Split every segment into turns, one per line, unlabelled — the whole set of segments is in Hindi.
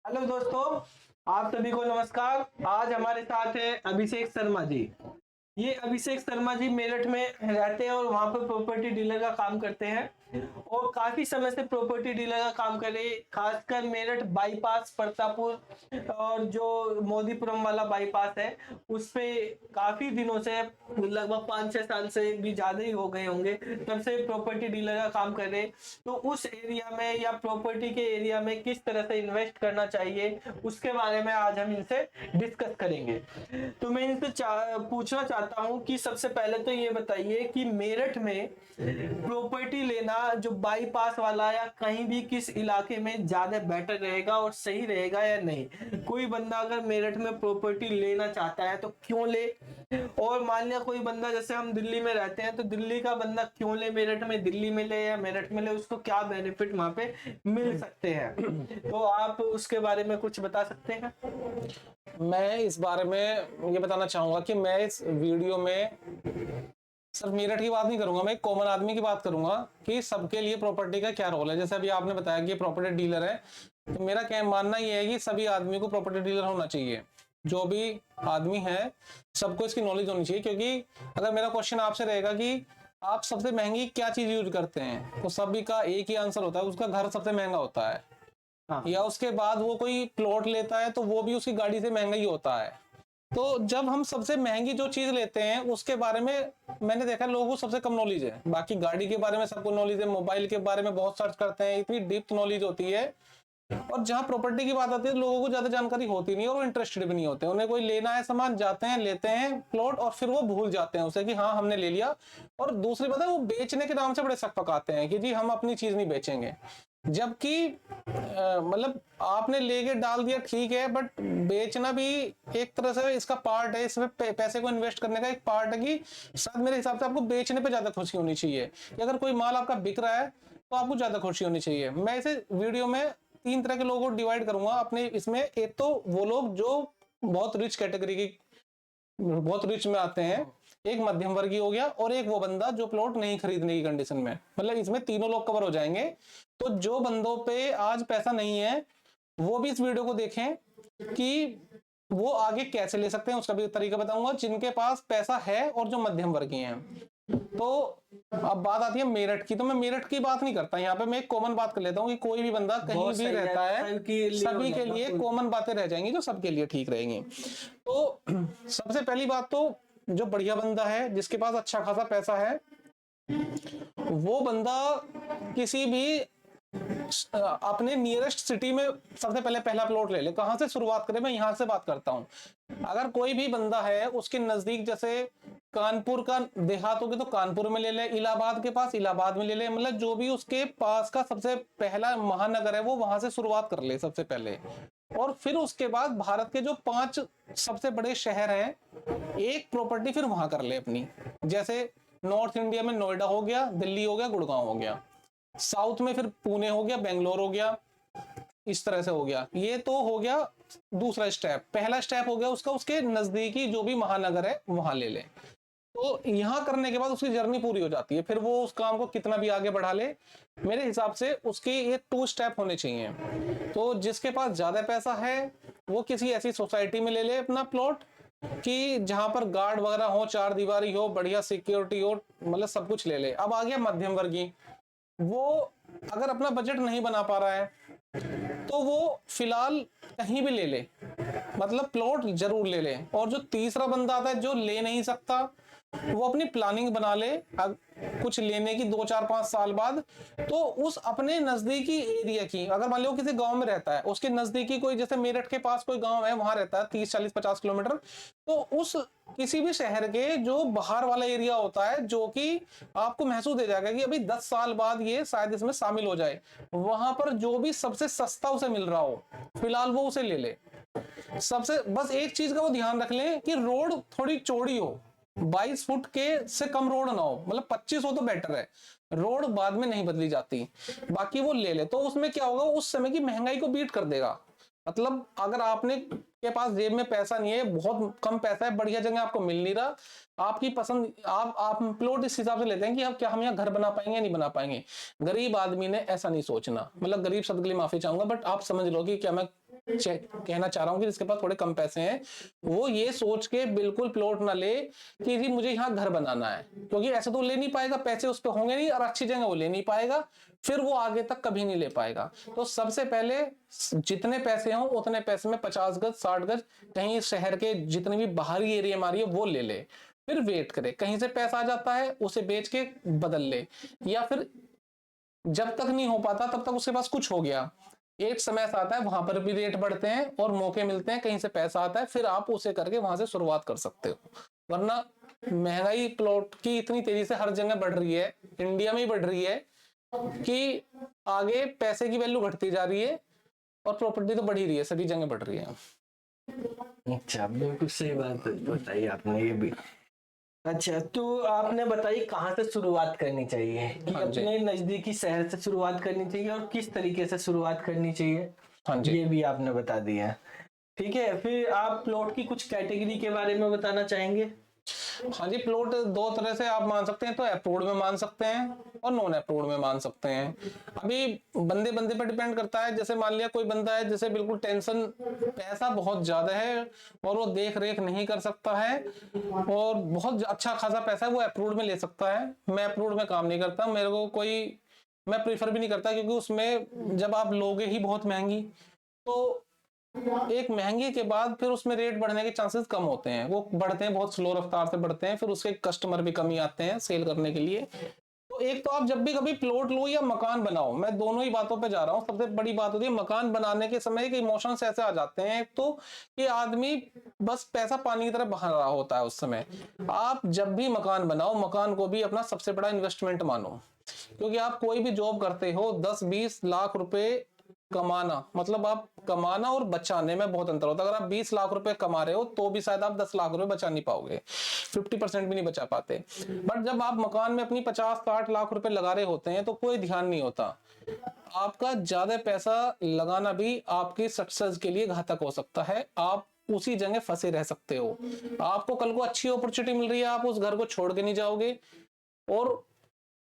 हेलो दोस्तों, आप सभी को नमस्कार। आज हमारे साथ है अभिषेक शर्मा जी। ये अभिषेक शर्मा जी मेरठ में रहते हैं और वहाँ पर प्रॉपर्टी डीलर का काम करते हैं और काफी समय से प्रॉपर्टी डीलर का काम कर रहे हैं। खासकर मेरठ बाईपास, प्रतापपुर और जो मोदीपुरम वाला बाईपास है उस पे काफी दिनों से, लगभग 5-6 साल से भी ज्यादा ही हो गए होंगे, तब से प्रॉपर्टी डीलर का काम कर रहे हैं। तो उस एरिया में या प्रॉपर्टी के एरिया में किस तरह से इन्वेस्ट करना चाहिए उसके बारे में आज हम इनसे डिस्कस करेंगे। तो मैं इनसे पूछना चाहता हूं कि सबसे पहले तो ये बताइए कि मेरठ में प्रॉपर्टी लेना जो बाईपास वाला या कहीं भी किस इलाके में ज्यादा बेटर रहेगा और सही रहेगा या नहीं। कोई बंदा अगर मेरठ में प्रॉपर्टी लेना चाहता है तो क्यों ले, और मान लिया कोई बंदा, जैसे हम दिल्ली में रहते हैं तो दिल्ली का बंदा क्यों ले मेरठ में, दिल्ली में ले या मेरठ में ले, उसको क्या बेनिफिट वहां पे मिल सकते हैं। तो आप उसके बारे में कुछ बता सकते हैं?
मैं इस बारे में ये बताना चाहूंगा कि मैं इस वीडियो में सिर्फ मेरठ की बात नहीं करूंगा, मैं एक कॉमन आदमी की बात करूंगा कि सबके लिए प्रॉपर्टी का क्या रोल है। जैसे अभी आपने बताया कि प्रॉपर्टी डीलर है, तो मेरा क्या मानना ये है कि सभी आदमी को प्रॉपर्टी डीलर होना चाहिए। जो भी आदमी है सबको इसकी नॉलेज होनी चाहिए, क्योंकि अगर मेरा क्वेश्चन आपसे रहेगा कि आप सबसे महंगी क्या चीज यूज करते हैं, तो सभी का एक ही आंसर होता है, उसका घर सबसे महंगा होता है।
हाँ।
या उसके बाद वो कोई प्लॉट लेता है तो वो भी उसकी गाड़ी से महंगा ही होता है। तो जब हम सबसे महंगी जो चीज लेते हैं उसके बारे में मैंने देखा लोगों को सबसे कम नॉलेज है। बाकी गाड़ी के बारे में सबको नॉलेज है, मोबाइल के बारे में बहुत सर्च करते हैं, इतनी डीप नॉलेज होती है। और जहां प्रॉपर्टी की बात आती है लोगों को ज्यादा जानकारी होती नहीं और वो इंटरेस्टेड भी नहीं होते। उन्हें कोई लेना है सामान, जाते हैं लेते हैं प्लॉट और फिर वो भूल जाते हैं उसे कि हाँ हमने ले लिया। और दूसरी बात है वो बेचने के नाम से बड़े शक पकाते हैं कि जी हम अपनी चीज नहीं बेचेंगे। जबकि मतलब आपने लेके डाल दिया ठीक है, बट बेचना भी एक तरह से इसका पार्ट है, इसमें पैसे को इन्वेस्ट करने का एक पार्ट है कि शायद मेरे हिसाब से आपको बेचने पे ज्यादा खुशी होनी चाहिए कि अगर कोई माल आपका बिक रहा है तो आपको ज्यादा खुशी होनी चाहिए। मैं इसे वीडियो में 3 तरह के लोगों को डिवाइड करूंगा अपने इसमें। एक तो वो लोग जो बहुत रिच कैटेगरी की, बहुत रिच में आते हैं, एक मध्यम वर्गीय हो गया, और एक वो बंदा जो प्लॉट नहीं खरीदने की कंडीशन में, मतलब इसमें तीनों लोग कवर हो जाएंगे। तो जो बंदों पे आज पैसा नहीं है वो भी इस वीडियो को देखें कि वो आगे कैसे ले सकते हैं, उसका भी तरीका बताऊंगा। जिनके पास पैसा है और जो मध्यम वर्गीय हैं। तो अब बात आती है मेरठ की, तो मैं मेरठ की बात नहीं करता यहाँ पे, मैं एक कॉमन बात कर लेता हूँ कि कोई भी बंदा कहीं भी रहता है सभी के लिए कॉमन बातें रह जाएंगी जो सबके लिए ठीक रहेंगी। तो सबसे पहली बात तो जो बढ़िया बंदा है जिसके पास अच्छा खासा पैसा है वो बंदा किसी भी अपने नियरेस्ट सिटी में सबसे पहले पहला प्लॉट ले ले। कहां से शुरुआत करें, मैं यहां से बात करता हूं। अगर कोई भी बंदा है उसके नजदीक, जैसे कानपुर का देहात होगी तो कानपुर में ले ले, इलाहाबाद के पास इलाहाबाद में ले ले, मतलब जो भी उसके पास का सबसे पहला महानगर है वो वहां से शुरुआत कर ले सबसे पहले। और फिर उसके बाद भारत के जो 5 सबसे बड़े शहर हैं एक प्रॉपर्टी फिर वहां कर ले अपनी। जैसे नॉर्थ इंडिया में नोएडा हो गया, दिल्ली हो गया, गुड़गांव हो गया। साउथ में फिर पुणे हो गया, बेंगलोर हो गया, इस तरह से हो गया। ये तो हो गया दूसरा स्टेप। पहला स्टेप हो गया उसका उसके नजदीकी जो भी महानगर है वहां ले ले। तो यहां करने के बाद उसकी जर्नी पूरी हो जाती है। फिर वो उस काम को कितना भी आगे बढ़ा ले, मेरे हिसाब से उसके ये 2 स्टेप होने चाहिए। तो जिसके पास ज्यादा पैसा है वो किसी ऐसी सोसाइटी में ले ले अपना प्लॉट कि जहां पर गार्ड वगैरह हो, 4 दीवारी हो, बढ़िया सिक्योरिटी हो, मतलब सब कुछ ले ले। अब आ गया मध्यम वर्गीय। वो अगर अपना बजट नहीं बना पा रहा है तो वो फिलहाल कहीं भी ले ले, मतलब प्लॉट जरूर ले ले। और जो तीसरा बंदा आता है जो ले नहीं सकता वो अपनी प्लानिंग बना ले कुछ लेने की 2-4-5 साल बाद। तो उस अपने नजदीकी एरिया की, अगर मान लो किसी गांव में रहता है उसके नजदीकी कोई, जैसे मेरठ के पास कोई गांव है वहां रहता है 30-40-50 किलोमीटर, तो उस किसी भी शहर के जो बाहर वाला एरिया होता है जो कि आपको महसूस दे जाएगा कि अभी 10 साल बाद ये शायद इसमें शामिल हो जाए, वहां पर जो भी सबसे सस्ता उसे मिल रहा हो फिलहाल वो उसे ले ले। सबसे बस एक चीज का वो ध्यान रख लें कि रोड थोड़ी चौड़ी हो, 22 फुट के से कम रोड ना हो, मतलब 25 हो तो बेटर है। रोड बाद में नहीं बदली जाती। बाकी वो ले ले तो उसमें क्या होगा, उस समय की महंगाई को बीट कर देगा। मतलब अगर आपने के पास जेब में पैसा नहीं है, बहुत कम पैसा है, बढ़िया जगह आपको मिल नहीं रहा, आपकी पसंद, आप प्लॉट इस हिसाब से लेते हैं कि अब क्या हम यहाँ घर बना पाएंगे नहीं बना पाएंगे। गरीब आदमी ने ऐसा नहीं सोचना, मतलब गरीब शब्द के लिए माफी चाहूंगा, बट आप समझ लो कि क्या मैं कहना चाह रहा हूँ कि जिसके पास थोड़े कम पैसे हैं वो ये सोच के बिल्कुल प्लॉट ना ले कि जी मुझे यहाँ घर बनाना है, क्योंकि ऐसे तो ले नहीं पाएगा, पैसे उस पर होंगे नहीं और अच्छी जगह वो ले नहीं पाएगा, फिर वो आगे तक कभी नहीं ले पाएगा। तो सबसे पहले जितने पैसे हों उतने पैसे में 50 गज 60 गज कहीं शहर के जितने भी बाहरी एरिया मारी है वो ले ले, फिर वेट करे कहीं से पैसा आ जाता है उसे बेच के बदल ले, या फिर जब तक नहीं हो पाता तब तक उसके पास कुछ हो गया, एक समय ऐसा आता है वहां पर भी रेट बढ़ते हैं और मौके मिलते हैं, कहीं से पैसा आता है, फिर आप उसे करके वहां से शुरुआत कर सकते हो। वरना महंगाई प्लॉट की इतनी तेजी से हर जगह बढ़ रही है, इंडिया में ही बढ़ रही है कि आगे पैसे की वैल्यू घटती जा रही है और प्रॉपर्टी तो बढ़ ही रही है, सभी जगह बढ़ रही है।
अच्छा, बिल्कुल सही बात बताई आपने ये भी। अच्छा, तो आपने बताई कहाँ से शुरुआत करनी चाहिए, कि
हाँ जी।
अपने नजदीकी शहर से शुरुआत करनी चाहिए और किस तरीके से शुरुआत करनी चाहिए,
हाँ जी।
ये भी आपने बता दिया। ठीक है, फिर आप प्लॉट की कुछ कैटेगरी के बारे में बताना चाहेंगे?
हाँ जी, प्लॉट दो तरह से आप मान सकते हैं, तो अप्रूव्ड में मान सकते हैं और नॉन अप्रूव्ड में मान सकते हैं। अभी बंदे बंदे पर डिपेंड करता है, जैसे मान लिया कोई बंदा है जैसे बिल्कुल टेंशन, पैसा बहुत ज्यादा है और वो देख रेख नहीं कर सकता है और बहुत अच्छा खासा पैसा है, वो अप्रूव्ड में ले सकता है। मैं अप्रूव्ड में काम नहीं करता, मेरे को कोई, मैं प्रीफर भी नहीं करता, क्योंकि उसमें जब आप लोगे ही बहुत महंगी तो एक महंगी के बाद फिर उसमें रेट बढ़ने के चांसेस कम होते हैं, वो बढ़ते हैं बहुत स्लो रफ्तार से बढ़ते हैं, फिर उसके कस्टमर भी कम ही आते हैं सेल करने के लिए। तो एक तो आप जब भी कभी प्लॉट लो या मकान बनाओ, मैं दोनों ही बातों पे जा रहा हूँ, सबसे बड़ी बात होती है मकान बनाने के समय के इमोशंस ऐसे आ जाते हैं, एक तो कि आदमी बस पैसा पानी की तरह बहा रहा होता है उस समय। आप जब भी मकान बनाओ, मकान को भी अपना सबसे बड़ा इन्वेस्टमेंट मानो, क्योंकि आप कोई भी जॉब करते हो 10-20 लाख रुपए कमाना, मतलब आप कमाना और बचाने में बहुत अंतर होता है। अगर आप 20 लाख रुपए कमा रहे हो तो भी शायद आप 10 लाख रुपए बचा नहीं पाओगे, 50% भी नहीं बचा पाते। बट जब आप मकान में अपनी 50-60 लाख रुपए लगा रहे होते हैं तो कोई ध्यान नहीं होता, आपका ज्यादा पैसा लगाना भी आपकी सक्सेस के लिए घातक हो सकता है, आप उसी जगह फंसे रह सकते हो। आपको कल को अच्छी अपॉर्चुनिटी मिल रही है, आप उस घर को छोड़ के नहीं जाओगे, और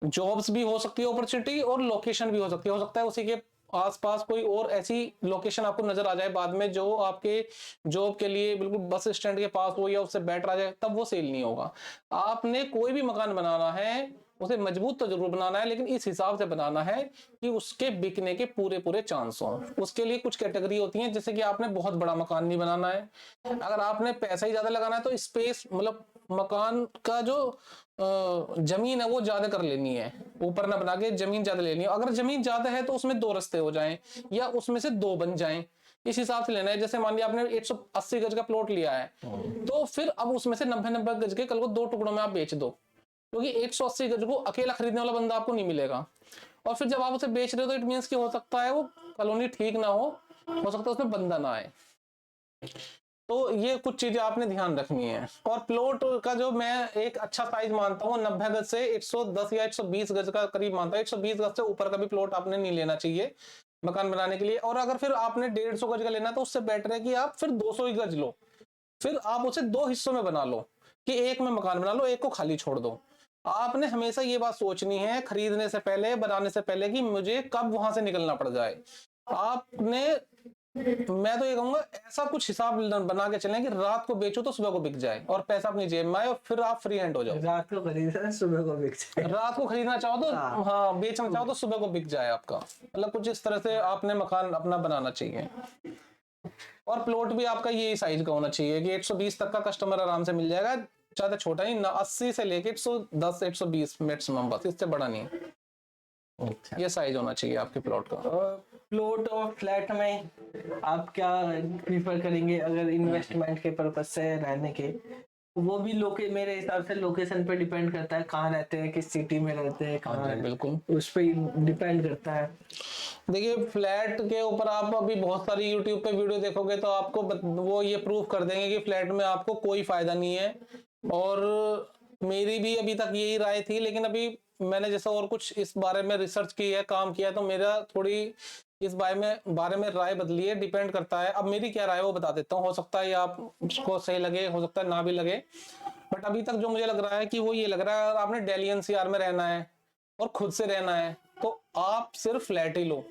जॉब्स भी हो सकती है अपॉर्चुनिटी और लोकेशन भी हो सकता है उसी के आसपास कोई और ऐसी लोकेशन आपको नजर आ जाए बाद में जो आपके जॉब के लिए बिल्कुल बस स्टैंड के पास हो या उससे बेटर आ जाए, तब वो सेल नहीं होगा। आपने कोई भी मकान बनाना है उसे मजबूत तो जरूर बनाना है, लेकिन इस हिसाब से बनाना है कि उसके बिकने के पूरे पूरे चांस हों। उसके लिए कुछ कैटेगरी होती है, जैसे कि आपने बहुत बड़ा मकान नहीं बनाना है, अगर आपने पैसा ही ज्यादा लगाना है तो स्पेस, मतलब मकान का जो जमीन है वो ज्यादा कर लेनी है, ऊपर ना बना के जमीन ज्यादा लेनी है। अगर जमीन ज्यादा है तो उसमें 2 रास्ते हो जाएं या उसमें से 2 बन जाएं, इस हिसाब से लेना है। जैसे मान लिया आपने 180 गज का प्लॉट लिया है, तो फिर अब उसमें से 90-90 गज के कल को 2 टुकड़ों में आप बेच दो, क्योंकि 180 गज को अकेला खरीदने वाला बंदा आपको नहीं मिलेगा। और फिर जब आप उसे बेच रहे हो तो इट मीन्स कि हो सकता है वो कॉलोनी ठीक ना हो सकता है उसमें बंदा ना आए। तो ये कुछ चीजें आपने ध्यान रखनी है। और प्लॉट का जो मैं एक अच्छा साइज मानता हूँ 90 गज से 110 या 120 गज का करीब मानता हूँ, 120 गज से ऊपर का भी प्लॉट आपने नहीं लेना चाहिए मकान बनाने के लिए। और अगर फिर आपने 150 गज का लेना तो उससे बेटर है कि आप फिर 200 ही गज लो, फिर आप उसे 2 हिस्सों में बना लो, कि एक में मकान बना लो, एक को खाली छोड़ दो। आपने हमेशा ये बात सोचनी है खरीदने से पहले, बनाने से पहले, कि मुझे कब वहां से निकलना पड़ जाए। आपने, मैं तो ये कहूंगा ऐसा कुछ हिसाब बना के चलें कि रात को बेचो तो सुबह को बिक जाए और पैसा अपनी जेब में आए और फिर आप फ्री हैंड हो जाओ।
रात को खरीदना सुबह को बिक जाए,
रात को खरीदना चाहो तो
हाँ।
हाँ, बेचना चाहो तो सुबह को बिक जाए आपका, मतलब कुछ इस तरह से आपने मकान अपना बनाना चाहिए। और प्लॉट भी आपका यही साइज का होना चाहिए कि 120 तक का कस्टमर आराम से मिल जाएगा, ज्यादा छोटा नहीं ना, 80 से लेके 110 120 मैक्सिमम, बस इससे बड़ा नहीं।
अच्छा,
ये साइज होना चाहिए आपके प्लॉट का।
प्लॉट और फ्लैट में आप क्या प्रीफर करेंगे अगर इन्वेस्टमेंट के पर्पज से रहने के? वो भी मेरे हिसाब से लोकेशन पे डिपेंड करता है, कहाँ रहते हैं, किस सिटी में रहते हैं, कहाँ,
बिल्कुल
उस पर डिपेंड करता है।
देखिए फ्लैट के ऊपर आप अभी बहुत सारी यूट्यूब पे वीडियो देखोगे तो आपको वो ये प्रूफ कर देंगे कि फ्लैट में आपको कोई फायदा नहीं है। और मेरी भी अभी तक यही राय थी, लेकिन अभी मैंने जैसा और कुछ इस बारे में रिसर्च की है, काम किया है, तो मेरा थोड़ी इस बारे में राय बदली है। डिपेंड करता है, अब मेरी क्या राय है वो बता देता हूँ, हो सकता है आपको सही लगे, हो सकता है ना भी लगे। बट अभी तक जो मुझे लग रहा है कि वो ये लग रहा है, अगर आपने दिल्ली एनसीआर में रहना है और खुद से रहना है तो आप सिर्फ फ्लैट ही लो,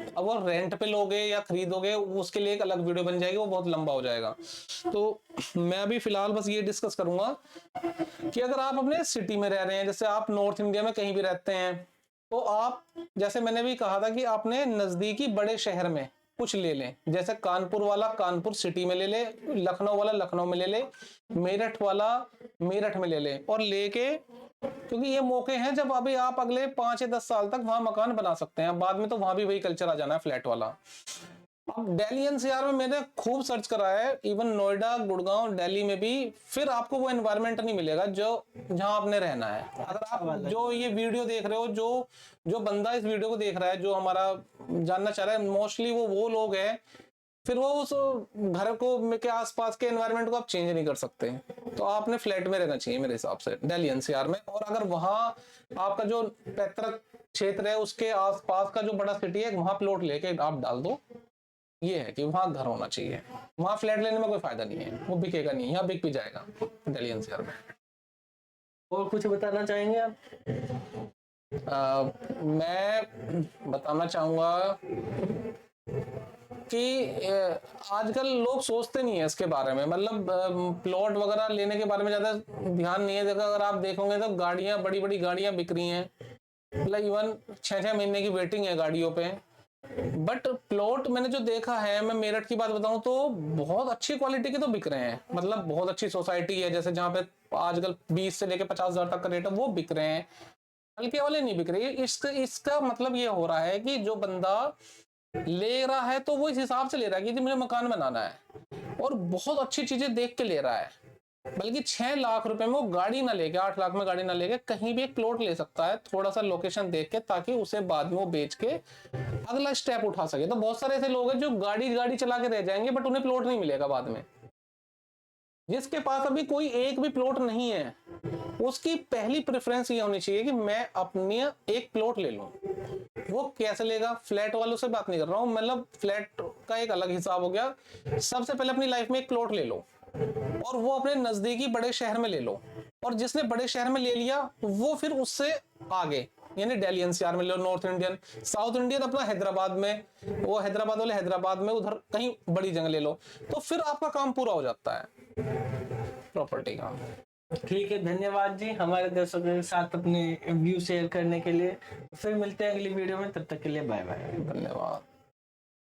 अब वो रेंट पे लोगे या खरीदोगे उसके लिए एक अलग वीडियो बन जाएगी, वो बहुत लंबा हो जाएगा। तो मैं अभी फिलहाल बस ये डिस्कस करूंगा कि अगर आप अपने सिटी में रह रहे हैं, जैसे आप नॉर्थ इंडिया में कहीं भी रहते हैं, तो आप, जैसे मैंने भी कहा था कि आपने नजदीकी बड़े शहर में कुछ ले लें। जैसे कानपुर वाला कानपुर सिटी में ले ले, लखनऊ वाला लखनऊ में ले ले, मेरठ वाला मेरठ में ले ले, और लेके, क्योंकि ये मौके हैं जब अभी आप अगले 5 या 10 साल तक वहां मकान बना सकते हैं। बाद में तो वहां भी वही कल्चर आ जाना है, फ्लैट वाला। अब दिल्ली एनसीआर में मैंने खूब सर्च करा है, इवन नोएडा, गुड़गांव, दिल्ली में भी, फिर आपको वो एनवायरनमेंट नहीं मिलेगा जो जहां आपने रहना है। अगर आप जो ये वीडियो देख रहे हो, जो जो बंदा इस वीडियो को देख रहा है, जो हमारा जानना चाह रहा है, मोस्टली वो लोग हैं, फिर वो उस घर को के आसपास के एनवायरनमेंट को आप चेंज नहीं कर सकते। तो आपने फ्लैट में रहना चाहिए मेरे हिसाब से दिल्ली एनसीआर में। और अगर वहां आपका जो पैतृक क्षेत्र है उसके आसपास का जो बड़ा सिटी है, वहां प्लॉट लेके आप डाल दो। ये है कि वहां घर होना चाहिए, वहां फ्लैट लेने में कोई फायदा नहीं है, वो बिकेगा नहीं, यहाँ बिक भी जाएगा दिल्ली एनसीआर में।
और कुछ बताना चाहेंगे आप?
मैं बताना चाहूंगा कि आजकल लोग सोचते नहीं है इसके बारे में, मतलब प्लॉट वगैरह लेने के बारे में ज्यादा ध्यान नहीं है। देखो, अगर आप देखोगे तो गाड़ियां, बड़ी बड़ी गाड़ियां बिक रही हैं, मतलब इवन 6-6 महीने की वेटिंग है गाड़ियों पे। बट प्लॉट मैंने जो देखा है, मैं मेरठ की बात बताऊं तो बहुत अच्छी क्वालिटी के तो बिक रहे हैं, मतलब बहुत अच्छी सोसाइटी है, जैसे जहाँ पे आजकल 20 से लेके 50,000 तक का रेट है, वो बिक रहे हैं। हल्के वाले नहीं बिक रहे। इसका मतलब ये हो रहा है कि जो बंदा ले रहा है तो वो इस हिसाब से ले रहा है कि जी मुझे मकान बनाना है, और बहुत अच्छी चीजें देख के ले रहा है। बल्कि 6 लाख रुपए में वो गाड़ी ना लेके, 8 लाख में गाड़ी ना लेके, कहीं भी एक प्लॉट ले सकता है, थोड़ा सा लोकेशन देख के, ताकि उसे बाद में वो बेच के अगला स्टेप उठा सके। तो बहुत सारे ऐसे लोग हैं जो गाड़ी चला के रह जाएंगे, बट उन्हें प्लॉट नहीं मिलेगा बाद में। जिसके पास अभी कोई एक भी प्लॉट नहीं है, उसकी पहली प्रेफरेंस ये होनी चाहिए कि मैं अपनी एक प्लॉट ले लूं। वो कैसे लेगा? फ्लैट वालों से बात नहीं कर रहा हूं, मतलब फ्लैट का एक अलग हिसाब हो गया। सबसे पहले अपनी लाइफ में एक प्लॉट ले लो, और वो अपने नजदीकी बड़े शहर में ले लो। और जिसने बड़े शहर में ले लिया, वो फिर उससे आगे, यानी दिल्ली एनसीआर में ले लो, नॉर्थ इंडियन, साउथ इंडियन अपना हैदराबाद में, वो हैदराबाद वाले हैदराबाद में, उधर कहीं बड़ी जगह ले लो, तो फिर आपका काम पूरा हो जाता है प्रॉपर्टी का।
ठीक है, धन्यवाद जी हमारे दर्शकों के साथ अपने व्यू शेयर करने के लिए। फिर मिलते हैं अगली वीडियो में, तब तक के लिए बाय बाय।
धन्यवाद।